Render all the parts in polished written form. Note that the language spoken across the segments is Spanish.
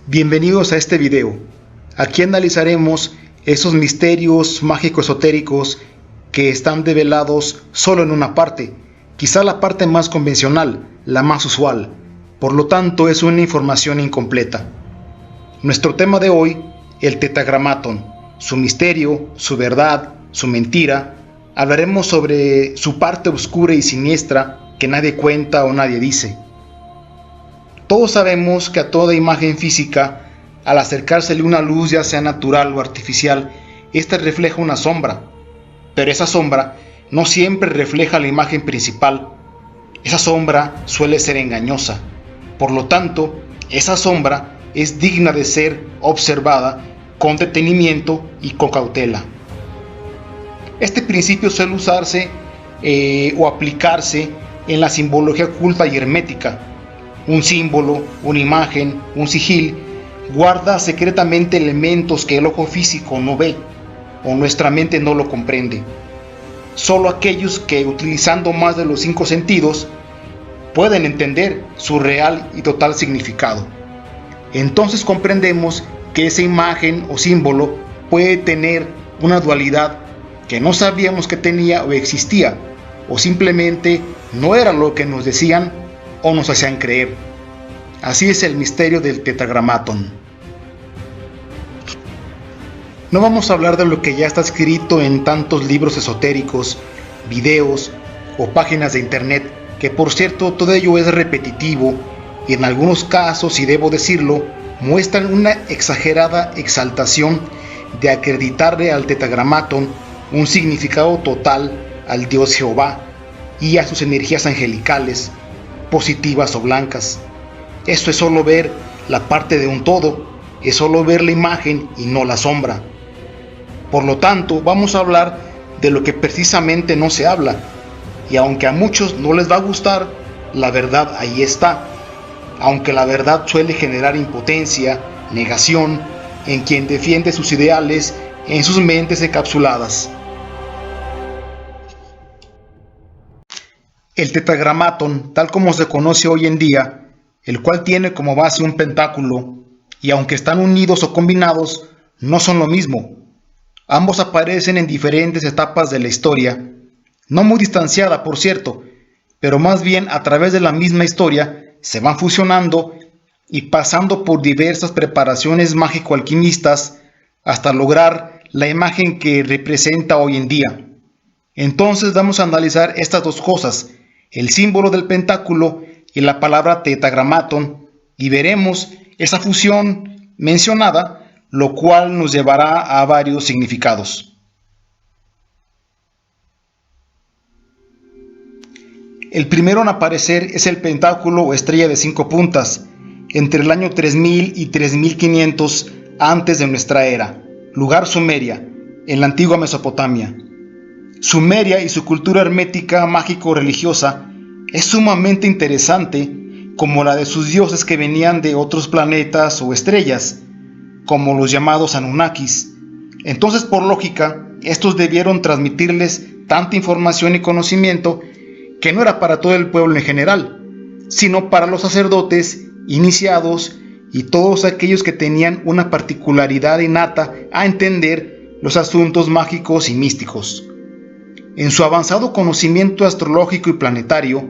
Bienvenidos a este video. Aquí analizaremos esos misterios mágico-esotéricos que están develados solo en una parte, quizá la parte más convencional, la más usual. Por lo tanto, es una información incompleta. Nuestro tema de hoy, el Tetragrammaton, su misterio, su verdad, su mentira. Hablaremos sobre su parte oscura y siniestra que nadie cuenta o nadie dice. Todos sabemos que a toda imagen física, al acercársele una luz, ya sea natural o artificial, ésta refleja una sombra, pero esa sombra no siempre refleja la imagen principal. Esa sombra suele ser engañosa. Por lo tanto, esa sombra es digna de ser observada con detenimiento y con cautela. Este principio suele usarse o aplicarse en la simbología oculta y hermética. Un símbolo, una imagen, un sigil, guarda secretamente elementos que el ojo físico no ve o nuestra mente no lo comprende. Solo aquellos que, utilizando más de los 5 sentidos, pueden entender su real y total significado. Entonces comprendemos que esa imagen o símbolo puede tener una dualidad que no sabíamos que tenía o existía, o simplemente no era lo que nos decían o nos hacían creer. Así es el misterio del Tetragrammaton. No vamos a hablar de lo que ya está escrito en tantos libros esotéricos, videos o páginas de internet, que por cierto todo ello es repetitivo y en algunos casos, y debo decirlo, muestran una exagerada exaltación de acreditarle al Tetragrammaton un significado total al Dios Jehová y a sus energías angelicales, positivas o blancas. Esto es solo ver la parte de un todo, es solo ver la imagen y no la sombra. Por lo tanto, vamos a hablar de lo que precisamente no se habla, y aunque a muchos no les va a gustar, la verdad ahí está, aunque la verdad suele generar impotencia, negación en quien defiende sus ideales en sus mentes encapsuladas. El Tetragrammaton, tal como se conoce hoy en día, el cual tiene como base un pentáculo, y aunque están unidos o combinados, no son lo mismo. Ambos aparecen en diferentes etapas de la historia, no muy distanciada por cierto, pero más bien a través de la misma historia se van fusionando y pasando por diversas preparaciones mágico-alquimistas hasta lograr la imagen que representa hoy en día. Entonces vamos a analizar estas dos cosas, el símbolo del pentáculo y la palabra Tetragrammaton, y veremos esa fusión mencionada, lo cual nos llevará a varios significados. El primero en aparecer es el pentáculo o estrella de 5 puntas, entre el año 3000 y 3500 antes de nuestra era, lugar Sumeria, en la antigua Mesopotamia. Sumeria y su cultura hermética mágico-religiosa es sumamente interesante, como la de sus dioses que venían de otros planetas o estrellas, como los llamados Anunnakis. Entonces, por lógica, estos debieron transmitirles tanta información y conocimiento que no era para todo el pueblo en general, sino para los sacerdotes, iniciados y todos aquellos que tenían una particularidad innata a entender los asuntos mágicos y místicos. En su avanzado conocimiento astrológico y planetario,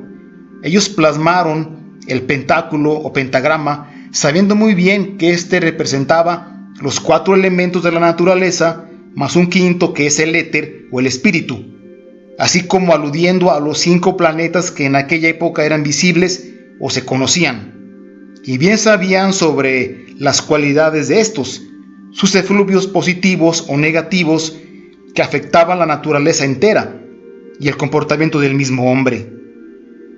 ellos plasmaron el pentáculo o pentagrama, sabiendo muy bien que éste representaba los 4 elementos de la naturaleza, más un quinto que es el éter o el espíritu, así como aludiendo a los 5 planetas que en aquella época eran visibles o se conocían, y bien sabían sobre las cualidades de estos, sus efluvios positivos o negativos que afectaban la naturaleza entera y el comportamiento del mismo hombre.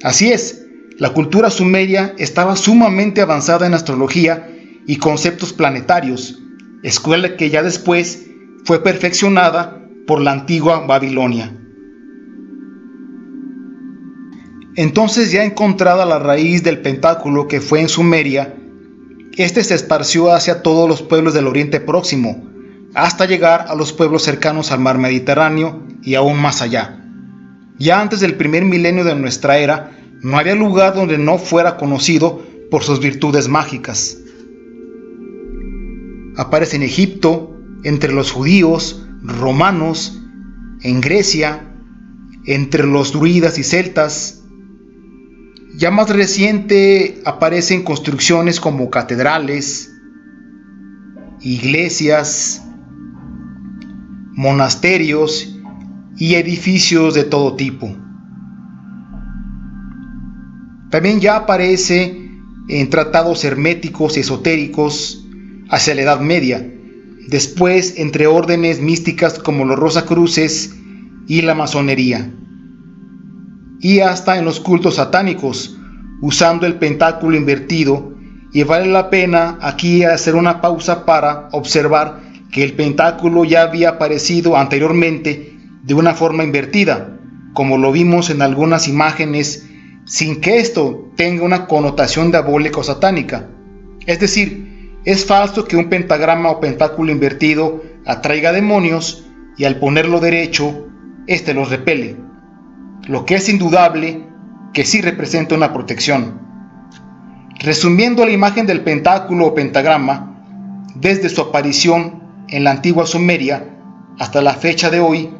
Así es, la cultura sumeria estaba sumamente avanzada en astrología y conceptos planetarios, escuela que ya después fue perfeccionada por la antigua Babilonia. Entonces, ya encontrada la raíz del pentáculo que fue en Sumeria, este se esparció hacia todos los pueblos del Oriente Próximo, hasta llegar a los pueblos cercanos al mar Mediterráneo y aún más allá. Ya antes del primer milenio de nuestra era, no había lugar donde no fuera conocido por sus virtudes mágicas. aparece en Egipto, entre los judíos, romanos, en Grecia, entre los druidas y celtas. Ya más reciente aparece en construcciones como catedrales, iglesias, monasterios y edificios de todo tipo. También ya aparece en tratados herméticos y esotéricos hacia la Edad Media, después entre órdenes místicas como los Rosacruces y la masonería, y hasta en los cultos satánicos, usando el pentáculo invertido. Y vale la pena aquí hacer una pausa para observar que el pentáculo ya había aparecido anteriormente de una forma invertida, como lo vimos en algunas imágenes, sin que esto tenga una connotación diabólica o satánica. Es decir, es falso que un pentagrama o pentáculo invertido atraiga demonios y al ponerlo derecho, éste los repele. Lo que es indudable que sí representa una protección. Resumiendo la imagen del pentáculo o pentagrama, desde su aparición en la antigua Sumeria hasta la fecha de hoy,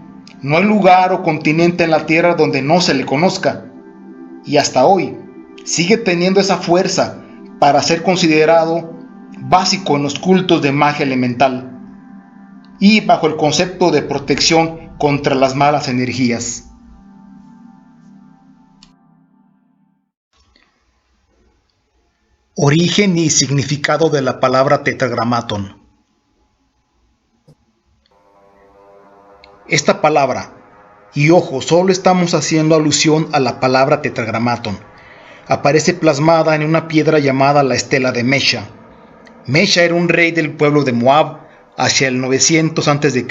no hay lugar o continente en la Tierra donde no se le conozca, y hasta hoy sigue teniendo esa fuerza para ser considerado básico en los cultos de magia elemental y bajo el concepto de protección contra las malas energías. Origen y significado de la palabra tetragramatón. Esta palabra, y ojo, solo estamos haciendo alusión a la palabra tetragramatón, aparece plasmada en una piedra llamada la estela de Mesha. Mesha era un rey del pueblo de Moab hacia el 900 a.C.,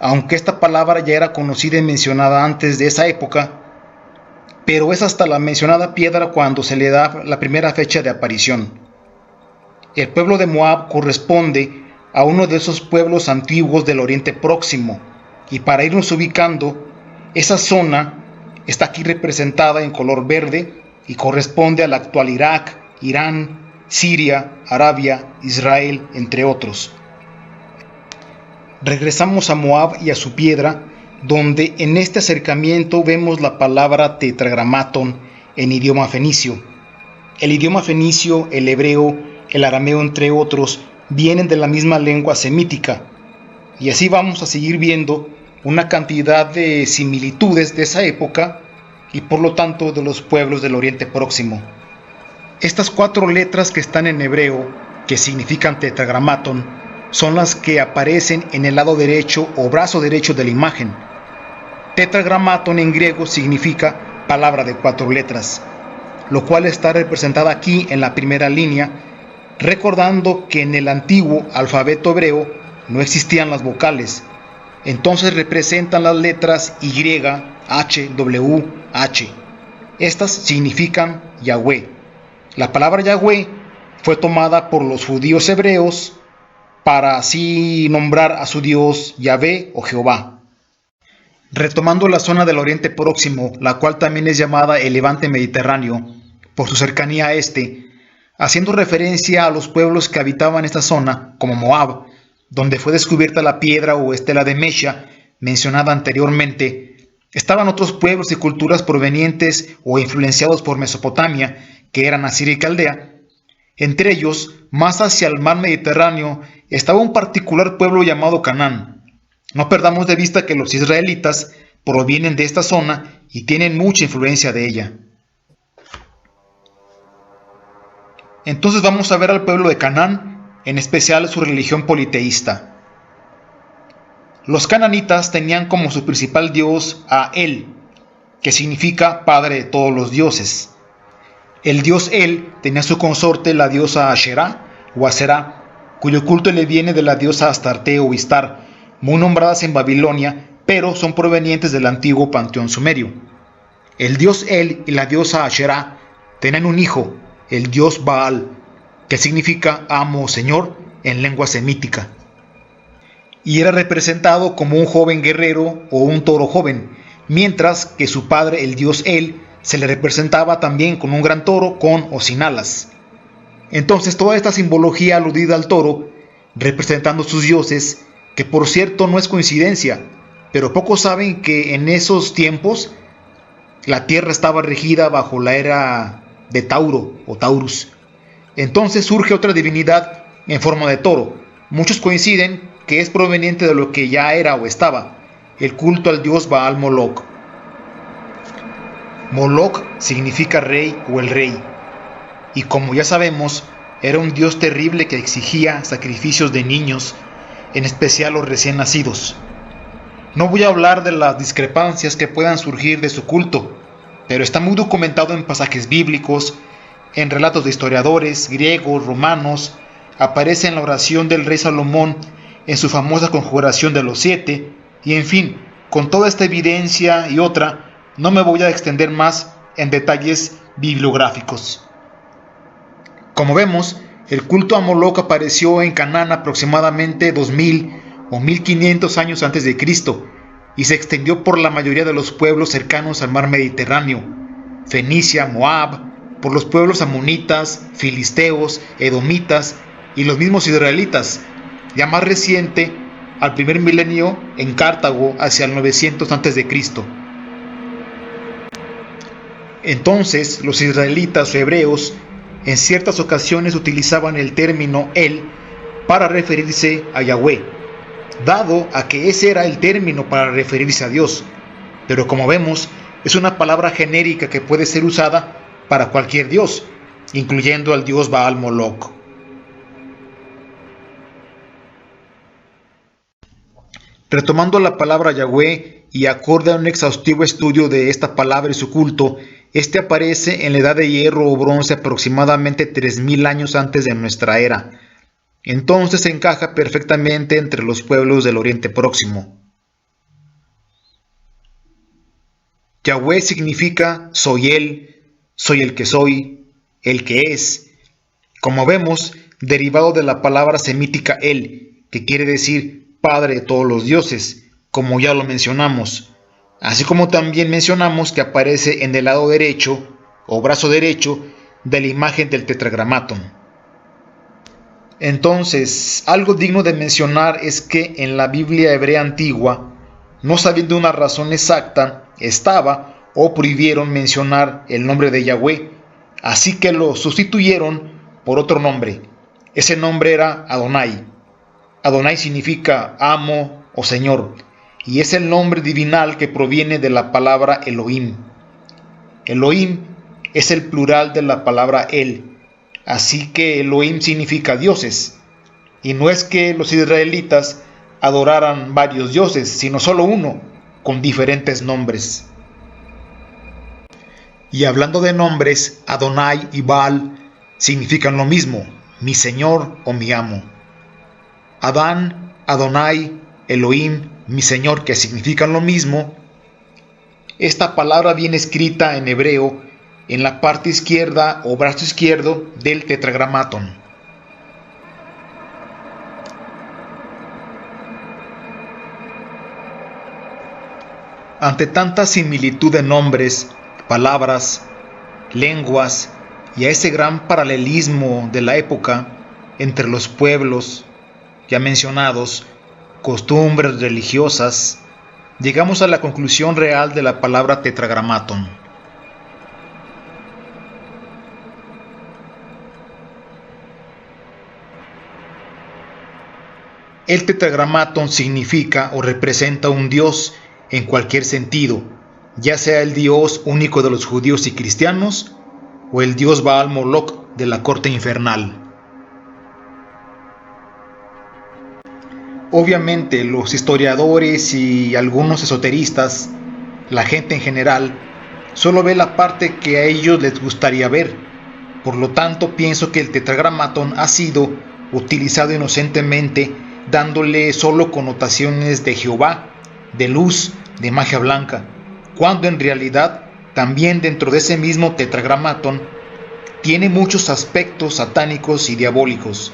aunque esta palabra ya era conocida y mencionada antes de esa época, pero es hasta la mencionada piedra cuando se le da la primera fecha de aparición. El pueblo de Moab corresponde a uno de esos pueblos antiguos del Oriente Próximo, y para irnos ubicando, esa zona está aquí representada en color verde y corresponde al actual Irak, Irán, Siria, Arabia, Israel, entre otros. Regresamos a Moab y a su piedra, donde en este acercamiento vemos la palabra tetragramatón en idioma fenicio. El idioma fenicio, el hebreo, el arameo, entre otros, vienen de la misma lengua semítica, y así vamos a seguir viendo una cantidad de similitudes de esa época y por lo tanto de los pueblos del Oriente Próximo. Estas 4 letras que están en hebreo, que significan tetragramatón, son las que aparecen en el lado derecho o brazo derecho de la imagen. Tetragramatón en griego significa palabra de 4 letras, lo cual está representada aquí en la primera línea, recordando que en el antiguo alfabeto hebreo no existían las vocales, entonces representan las letras Y, H, W, H. Estas significan Yahweh. La palabra Yahweh fue tomada por los judíos hebreos para así nombrar a su Dios Yahvé o Jehová. Retomando la zona del Oriente Próximo, la cual también es llamada el Levante Mediterráneo, por su cercanía a este, haciendo referencia a los pueblos que habitaban esta zona, como Moab, donde fue descubierta la piedra o estela de Mesha, mencionada anteriormente, estaban otros pueblos y culturas provenientes o influenciados por Mesopotamia, que eran Asiria y Caldea. Entre ellos, más hacia el mar Mediterráneo, estaba un particular pueblo llamado Canaán. No perdamos de vista que los israelitas provienen de esta zona y tienen mucha influencia de ella. Entonces vamos a ver al pueblo de Canaán, en especial su religión politeísta. Los cananitas tenían como su principal dios a El, que significa padre de todos los dioses. El dios El tenía su consorte la diosa Asherá o Aserá, cuyo culto le viene de la diosa Astarte o Istar, muy nombradas en Babilonia, pero son provenientes del antiguo panteón sumerio. El dios El y la diosa Asherá tenían un hijo, el dios Baal, que significa amo o señor en lengua semítica, y era representado como un joven guerrero o un toro joven, mientras que su padre, el dios El, se le representaba también con un gran toro con o sin alas. Entonces toda esta simbología aludida al toro representando sus dioses, que por cierto no es coincidencia, pero pocos saben que en esos tiempos la tierra estaba regida bajo la era de Tauro o Taurus. Entonces surge otra divinidad en forma de toro. Muchos coinciden que es proveniente de lo que ya era o estaba, el culto al dios Baal Moloch. Moloch significa rey o el rey, y como ya sabemos, era un dios terrible que exigía sacrificios de niños, en especial los recién nacidos. No voy a hablar de las discrepancias que puedan surgir de su culto, pero está muy documentado en pasajes bíblicos, en relatos de historiadores, griegos, romanos, aparece en la oración del rey Salomón, en su famosa conjuración de los 7, y en fin, con toda esta evidencia y otra, no me voy a extender más en detalles bibliográficos. Como vemos, el culto a Moloch apareció en Canaán aproximadamente 2000 o 1500 años antes de Cristo y se extendió por la mayoría de los pueblos cercanos al mar Mediterráneo, Fenicia, Moab, por los pueblos amonitas, filisteos, edomitas y los mismos israelitas, ya más reciente, al primer milenio en Cartago hacia el 900 antes de Cristo. Entonces, los israelitas o hebreos en ciertas ocasiones utilizaban el término El para referirse a Yahweh, dado a que ese era el término para referirse a Dios, pero como vemos, es una palabra genérica que puede ser usada para cualquier dios, incluyendo al dios Baal Moloch. Retomando la palabra Yahweh y acorde a un exhaustivo estudio de esta palabra y su culto, este aparece en la edad de hierro o bronce aproximadamente 3000 años antes de nuestra era. Entonces se encaja perfectamente entre los pueblos del Oriente Próximo. Yahweh significa soy Él, soy el que es. Como vemos, derivado de la palabra semítica El, que quiere decir Padre de todos los dioses, como ya lo mencionamos. Así como también mencionamos que aparece en el lado derecho o brazo derecho de la imagen del tetragramatón. Entonces, algo digno de mencionar es que en la Biblia hebrea antigua, no sabiendo una razón exacta, estaba o prohibieron mencionar el nombre de Yahweh, así que lo sustituyeron por otro nombre. Ese nombre era Adonai. Adonai significa amo o señor, y es el nombre divinal que proviene de la palabra Elohim. Elohim es el plural de la palabra El, así que Elohim significa dioses. Y no es que los israelitas adoraran varios dioses, sino solo uno, con diferentes nombres. Y hablando de nombres, Adonai y Baal significan lo mismo, mi señor o mi amo. Adán, Adonai, Elohim, mi señor, que significan lo mismo. Esta palabra viene escrita en hebreo en la parte izquierda o brazo izquierdo del tetragramatón. Ante tanta similitud de nombres, palabras, lenguas y a ese gran paralelismo de la época entre los pueblos ya mencionados, costumbres religiosas, llegamos a la conclusión real de la palabra tetragramatón. El tetragramatón significa o representa un dios en cualquier sentido, ya sea el dios único de los judíos y cristianos o el dios Baal Moloch de la corte infernal. Obviamente los historiadores y algunos esoteristas, la gente en general, solo ve la parte que a ellos les gustaría ver. Por lo tanto, pienso que el tetragramatón ha sido utilizado inocentemente, dándole solo connotaciones de Jehová, de luz, de magia blanca, cuando en realidad también dentro de ese mismo tetragramatón tiene muchos aspectos satánicos y diabólicos.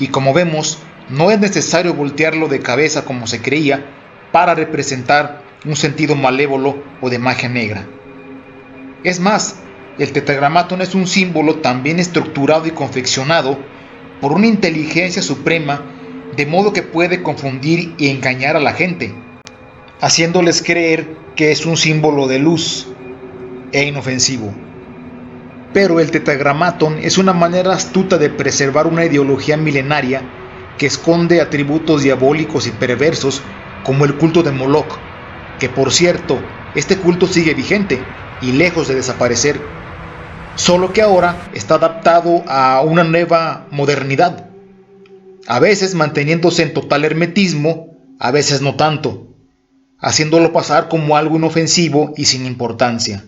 Y como vemos, no es necesario voltearlo de cabeza como se creía para representar un sentido malévolo o de magia negra. Es más, el tetragramatón es un símbolo tan bien estructurado y confeccionado por una inteligencia suprema, de modo que puede confundir y engañar a la gente, haciéndoles creer que es un símbolo de luz e inofensivo. Pero el Tetragrammaton es una manera astuta de preservar una ideología milenaria que esconde atributos diabólicos y perversos como el culto de Moloch, que por cierto, este culto sigue vigente y lejos de desaparecer, solo que ahora está adaptado a una nueva modernidad, a veces manteniéndose en total hermetismo, a veces no tanto, haciéndolo pasar como algo inofensivo y sin importancia.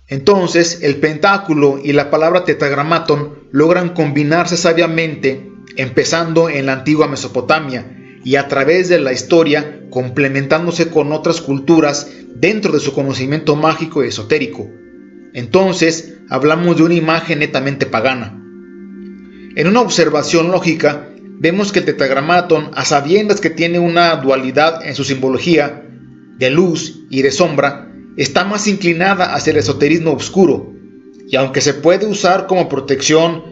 Entonces, el pentáculo y la palabra Tetragrammaton logran combinarse sabiamente, empezando en la antigua Mesopotamia y a través de la historia, complementándose con otras culturas dentro de su conocimiento mágico y esotérico. Entonces, hablamos de una imagen netamente pagana. En una observación lógica, vemos que el Tetragrammaton, a sabiendas que tiene una dualidad en su simbología, de luz y de sombra, está más inclinada hacia el esoterismo oscuro, y aunque se puede usar como protección,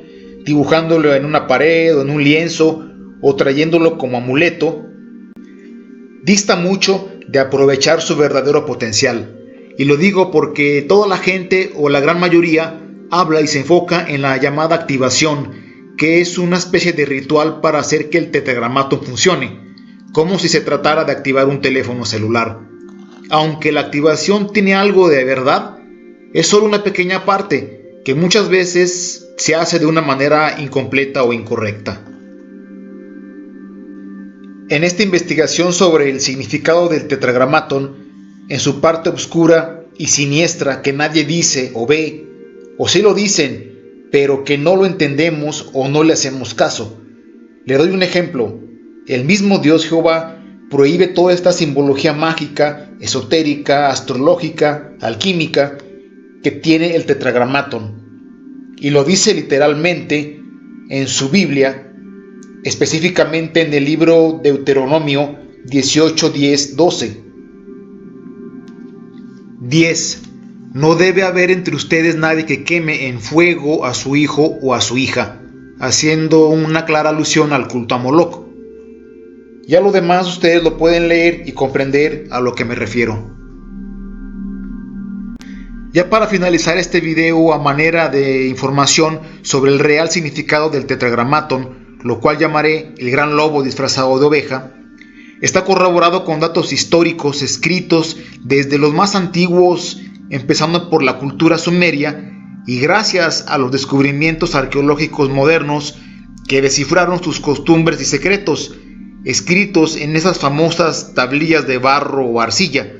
dibujándolo en una pared o en un lienzo, o trayéndolo como amuleto, dista mucho de aprovechar su verdadero potencial. Y lo digo porque toda la gente, o la gran mayoría, habla y se enfoca en la llamada activación, que es una especie de ritual para hacer que el Tetragrammaton funcione, como si se tratara de activar un teléfono celular. Aunque la activación tiene algo de verdad, es solo una pequeña parte que muchas veces se hace de una manera incompleta o incorrecta. En esta investigación sobre el significado del Tetragrammaton, en su parte oscura y siniestra que nadie dice o ve, o sí lo dicen, pero que no lo entendemos o no le hacemos caso. Le doy un ejemplo. El mismo Dios Jehová prohíbe toda esta simbología mágica, esotérica, astrológica, alquímica que tiene el Tetragrammaton. Y lo dice literalmente en su Biblia, específicamente en el libro Deuteronomio 18, 10, 12. 10. No debe haber entre ustedes nadie que queme en fuego a su hijo o a su hija, haciendo una clara alusión al culto a Moloch. Ya lo demás ustedes lo pueden leer y comprender a lo que me refiero. Ya para finalizar este video, a manera de información sobre el real significado del Tetragrammaton, lo cual llamaré el gran lobo disfrazado de oveja, está corroborado con datos históricos escritos desde los más antiguos, empezando por la cultura sumeria, y gracias a los descubrimientos arqueológicos modernos que descifraron sus costumbres y secretos, escritos en esas famosas tablillas de barro o arcilla.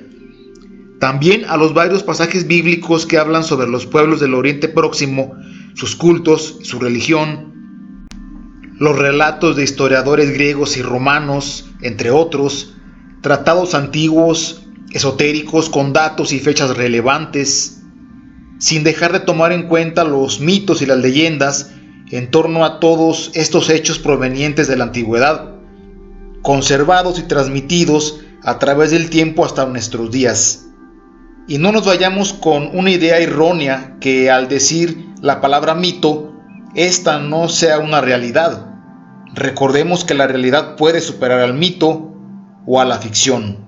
También a los varios pasajes bíblicos que hablan sobre los pueblos del Oriente Próximo, sus cultos, su religión, los relatos de historiadores griegos y romanos, entre otros, tratados antiguos, esotéricos con datos y fechas relevantes, sin dejar de tomar en cuenta los mitos y las leyendas en torno a todos estos hechos provenientes de la antigüedad, conservados y transmitidos a través del tiempo hasta nuestros días. Y no nos vayamos con una idea errónea que al decir la palabra mito, esta no sea una realidad. Recordemos que la realidad puede superar al mito o a la ficción.